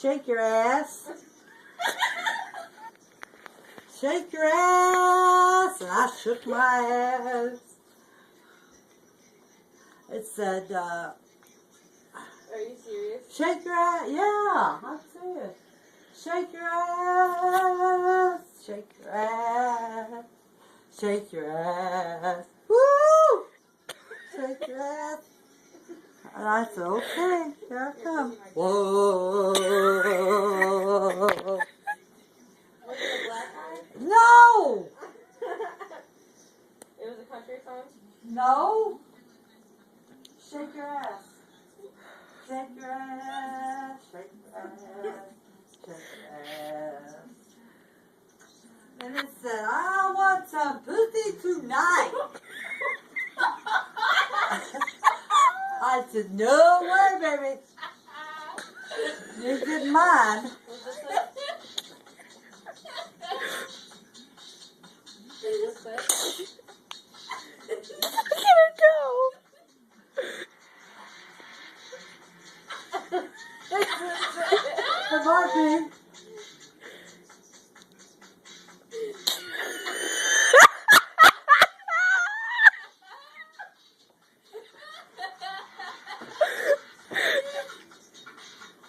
shake your ass. Shake your ass. And I shook my ass. It said, Are you serious? shake your ass. Yeah, I'm serious. Shake your ass. Shake your ass. Shake your ass. Woo! Shake your ass. And I said, okay, here I come. Whoa. Was it a black eye? No! It was a country song? No. Shake your ass. Shake your ass. Shake your ass. Shake your ass. And it said, I want some pussy tonight. I said, no way, baby. You didn't mind. Was this it? Is this it? Look at her go. Come on, babe.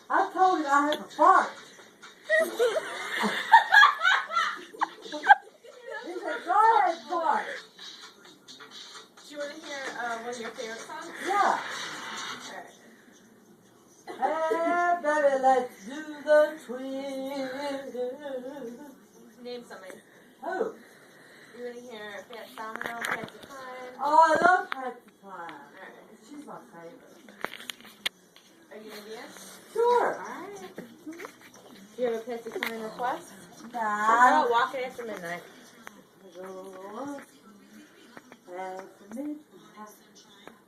I told you I had a fart. He said, go ahead, fart. Do you want to hear one of your favorite songs? Yeah. Hey, baby, let's do the twist. Name something. Who? You want to hear Fat Domino, Patsy Cline? Oh, I love Patsy Cline. She's my favorite. Are you Indian? Sure. Alright. Do you have a Patsy Cline request? How Nah. about Walking After Midnight?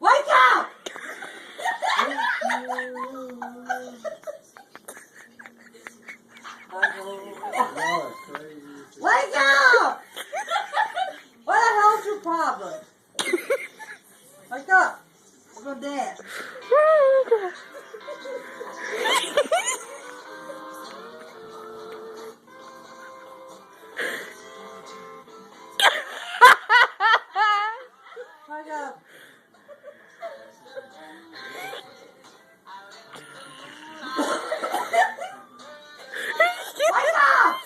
Wake up! Wake up! What the hell's your problem? Wake up. We're gonna dance. Wake up. Wake up!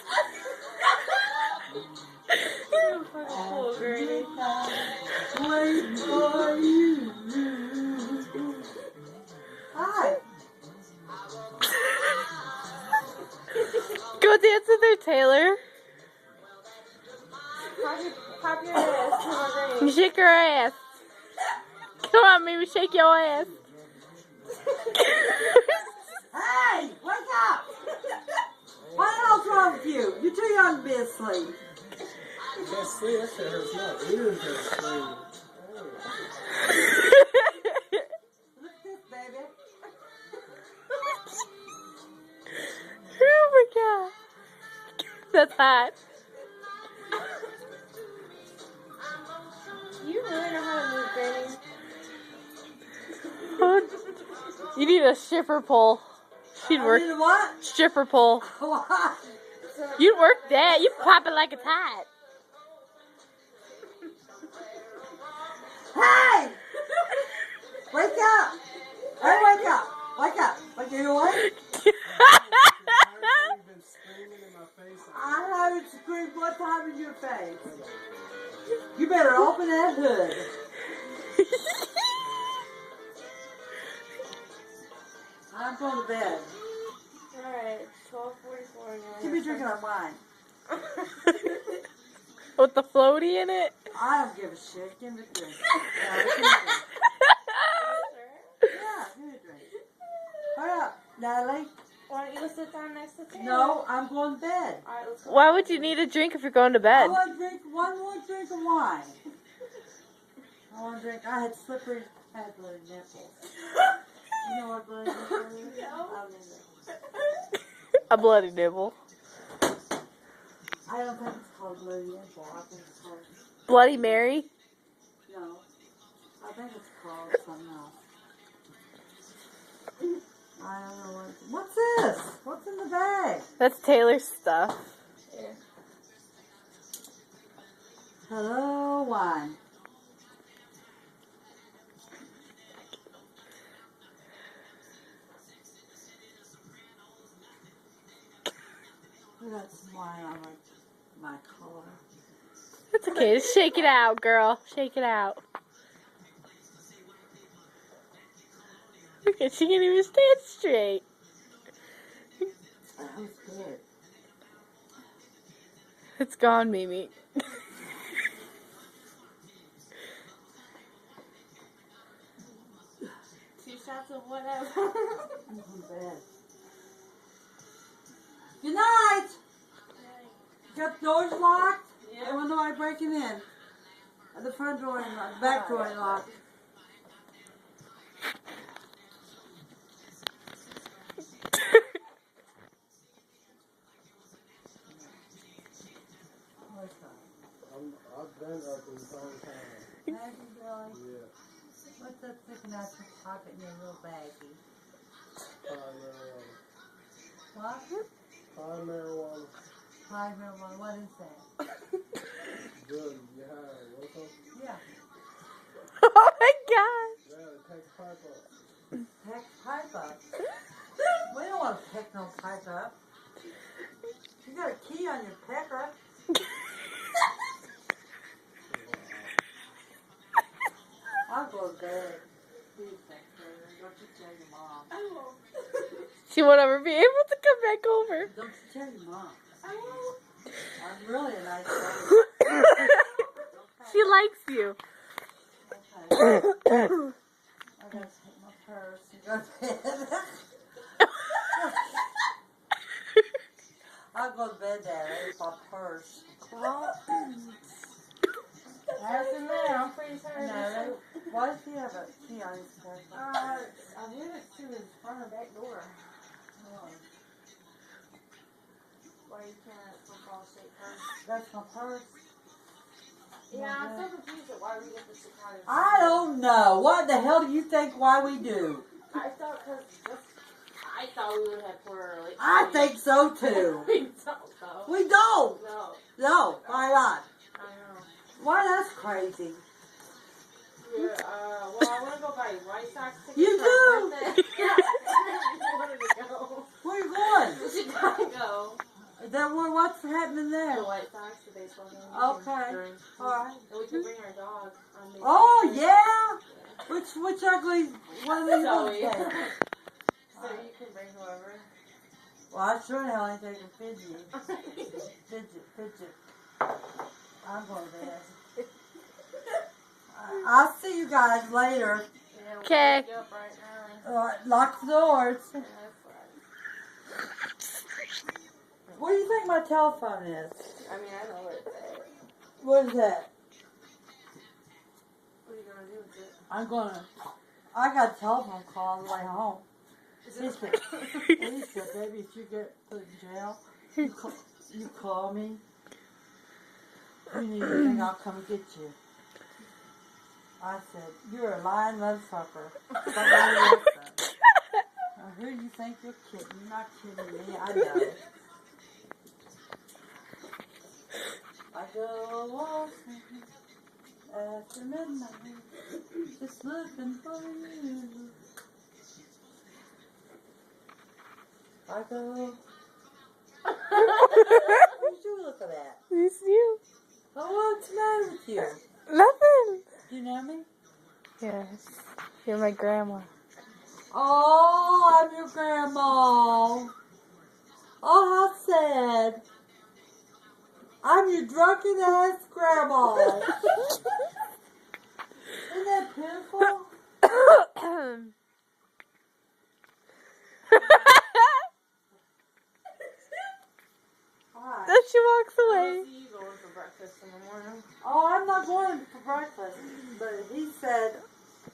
Cool, Granny. Wait for you. Hi. Go dance with her, Taylor. Pop your ass. Come on, Granny. Shake her ass. Come on, baby, shake your ass. Hey, wake up! What the hell's wrong with you? You're too young to be asleep. Can't sleep. That shit hurts my ears. That sleep. Look at this, baby. Oh my god. That's hot. You really know how to move, Granny. You need a stripper pole. She'd I work. need a what? Stripper pole. What? You'd work that. You pop it like it's hot. Hey! Wake up! Hey, wake up! Wake up! Wake you know what? You've been screaming in my face. I haven't screamed one time in your face. You better open that hood. I'm going to bed. Alright, 12:44. Should be drinking our wine. With the floaty in it. I don't give a shit. Give me a drink. Yeah, give me a drink. Yeah, give me a drink. Hurry up, Natalie. Why don't you go sit down next to Taylor? No, I'm going to bed. Alright, let's go. Why would you need a drink if you're going to I bed? want to drink one more drink of wine. I want to drink. I had slippery, I had bloody nipples. You know what bloody nipples is? No. I don't either. A bloody nibble. I don't think it's called bloody nipple. I think it's called, Bloody Mary. no. I think it's called something else. I don't know what's this? What's in That's Taylor's stuff. Hello, one. I got some wine on my collar. That's okay. Just shake it out, girl. Shake it out. Look at, she can't even stand straight. That was good. It's gone, Mimi. 2 shots of whatever. I'm going to bed. Good night. Got the doors locked? Yeah. And when nobody breaking in? The front door and the back door ain't locked. I've been up this whole time. Have you, Billy? Yeah. What's that sticking out your pocket in your little baggie? High marijuana. What? High marijuana. High marijuana. What is that? Good. You high. What's up? Yeah. Oh my gosh. Yeah, take a pipe up. Pick pipe up. We don't want to pick no pipe up. You got a key on your picker. I'll go to bed. Please, don't you tell your mom. I won't. She won't ever be able to come back over. Don't you tell your mom. I won't. I'm really a nice lady. She likes you. Okay. I gotta take my purse and go to bed. I'll go to bed there. There's my purse. Pass him there. I'm pretty sure. No, why does he have a key on his purse? I knew it to his front or back door. Why you can't football shape first? That's my purse. Yeah, I'm so confused at why we get the Chicago. I don't know. What the hell do you think why we do? I thought we would have poor early. I think so too. We don't though. We don't. No, No, why not? I know. Why that's crazy. Yeah, well, I want to go buy White Sox tickets. You for do? my birthday. Yeah, I wanted to go Where you going? to Chicago. Is that what's happening The there? White Sox, the baseball game. Okay. All right. And we can bring our dog on the. Oh yeah. Which ugly one of these Zoe. ones take? So you can bring whoever. Well, I sure hell ain't taking Fidget. Fidget. I'm going to bed. I'll see you guys later. Yeah, we'll 'Kay. pick you up right now. Lock the doors. Yeah, that's fine. What do you think my telephone is? I mean, I know it. What is that? What are you gonna do with it? I got a telephone call on the way home. He said, baby, if you get put in jail, you call me. You need anything, I'll come and get you. I said, you're a lying motherfucker. Who do you think you're kidding? You're not kidding me, I know. I go walking after midnight, just looking for you. I go. What you looking at? It's you. Oh, what's the matter with you? Nothing. Do you know me? Yes. You're my grandma. Oh, I'm your grandma. Oh, how sad. I'm your drunken ass grandma. Isn't that pitiful? Alright. Then she walks I'll away. see you going for breakfast in the morning. Oh, I'm not going for breakfast. But he said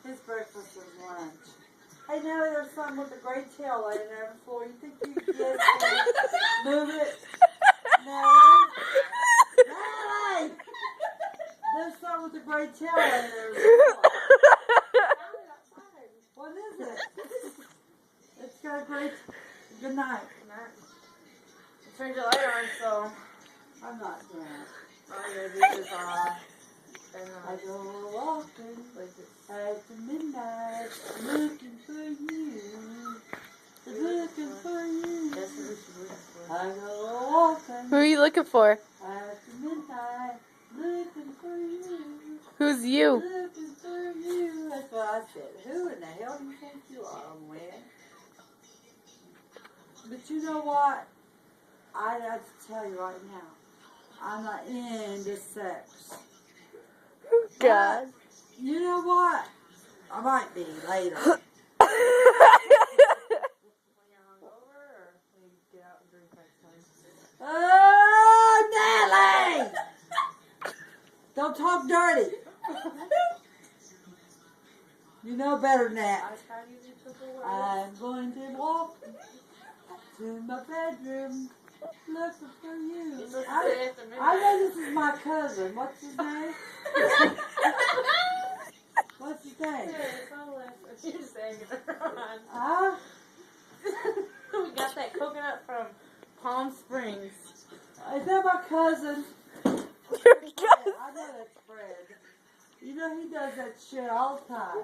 his breakfast was lunch. Hey, Nellie, there's something with a great tail laying there on the floor. You think you can get it? Move it? Nellie? Nellie! There's something with a great tail laying there on the floor. What is it? It's got a great... Good night. turned your light on, so I'm not drunk. all you gotta do is and I go walking at the midnight, looking for you, looking for you. that's what we should look for. I go walking Who are you looking for? at the midnight, looking for you, Who's you? looking for you. That's what I said. Who in the hell do you think you are, Win? But you know what? I have to tell you right now, I'm not into sex. God. You know what? I might be later. When you're hungover, or when you get out and drink next time? Oh, Nelly! Don't talk dirty. You know better than that. I try to use triple words. I'm going to walk to my bedroom looking for you. It's just I after midnight. know this is my cousin. What's his name? What's his name? It's all left. You're saying it wrong. Huh? We got that coconut from Palm Springs. Is that my cousin? Your I cousin. know that's Fred. You know he does that shit all the time.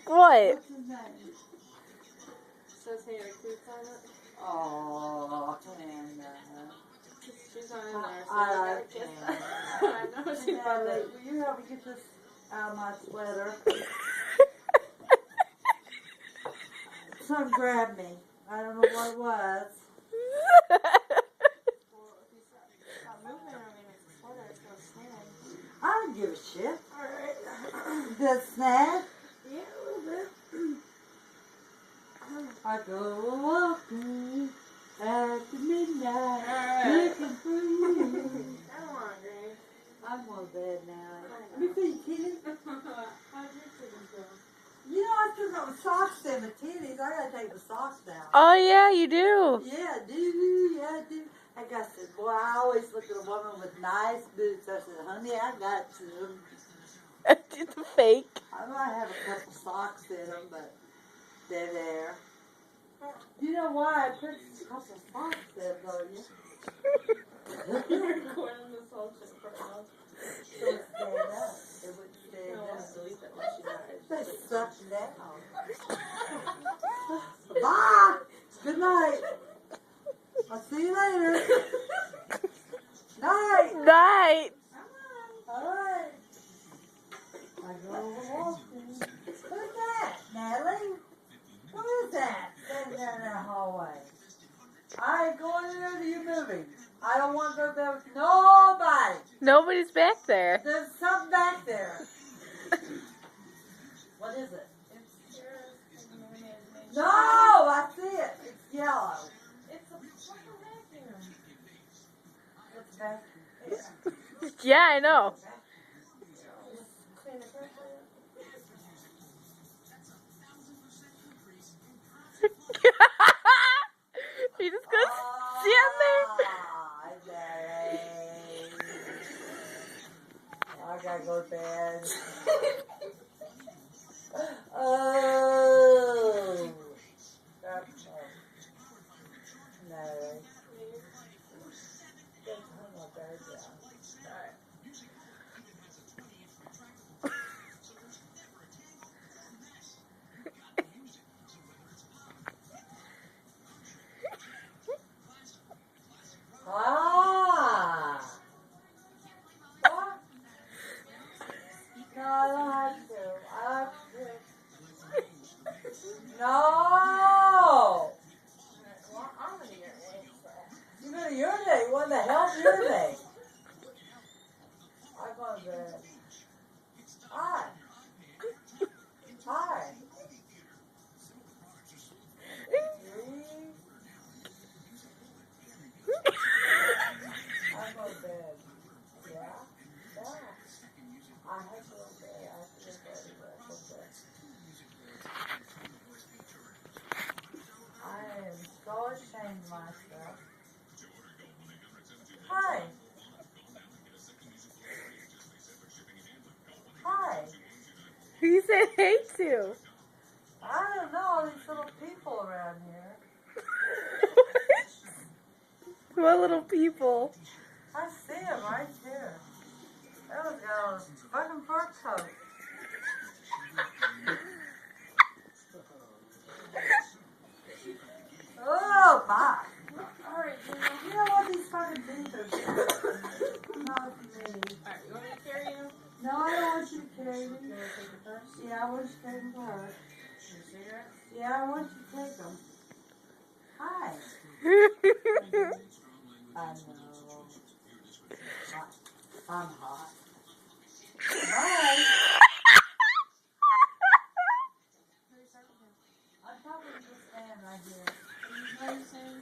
What? What's his name? Says Hannah Coots on it. Oh, and She's not in there, so I I like kiss Hannah. I know she Natalie, probably. will you help me get this out of my sweater? Some grabbed me. I don't know what it was. Well, if you stop moving, I mean, it's a sweater, it's no sand. I don't give a shit. Alright. That's sad. Yeah, a little bit. I go walking at the midnight, Alright. looking for you. Come on, Grace. I'm going to bed now. Let me see, kitty. How'd your chicken go? You know, I still got my socks in my titties. I gotta take the socks down. Oh, yeah, you do. Yeah, I do. Yeah, I do. I got some. Boy, I always look at a woman with nice boots. I said, honey, I got some. It's fake. I might have a couple socks in them, but they're there. You know why I put a couple socks in, don't you? You're recording this whole shit for us. So it stand up. It would stand No, up. I'll delete that when she They dies. suck down. Bye. Good night. I'll see you later. Night. Night. All right. I go walking. Who's that, Natalie? Who is that standing down in that hallway? I ain't going in there to you moving. I don't want to go there with nobody. Nobody's back there. There's something back there. What is it? It's yours. No, I see it. It's yellow. It's a fucking vacuum. It's vacuum. Yeah, I know. Clean it up. You just gonna stand there? I gotta go to bed. Oh. That's no. Just hang my bed down. Alright. Ah. What? No, I don't have to. I have to. No. Well, I'm gonna get it. You're gonna urinate. What the hell urinate? I go to bed. Hi. Hi. I go to bed. Yeah? Yeah. I have to go to bed. I have to go to bed. I go to bed. I am so ashamed of myself. Hi. Hi. Who you said hey to? I don't know all these little people around here. What little people? I see him right there. That one's got a fucking fur coat. Oh, bye. Alright, You know what these fucking things are doing? Not me. Alright, you want me to carry him? No, I don't want you to carry me. You want to take the first? Yeah, I want you to take them first. Your cigarettes? Yeah, I want you to take them. Hi. I know. I'm hot. Bye. I'm probably just stand right here. Are you noticing?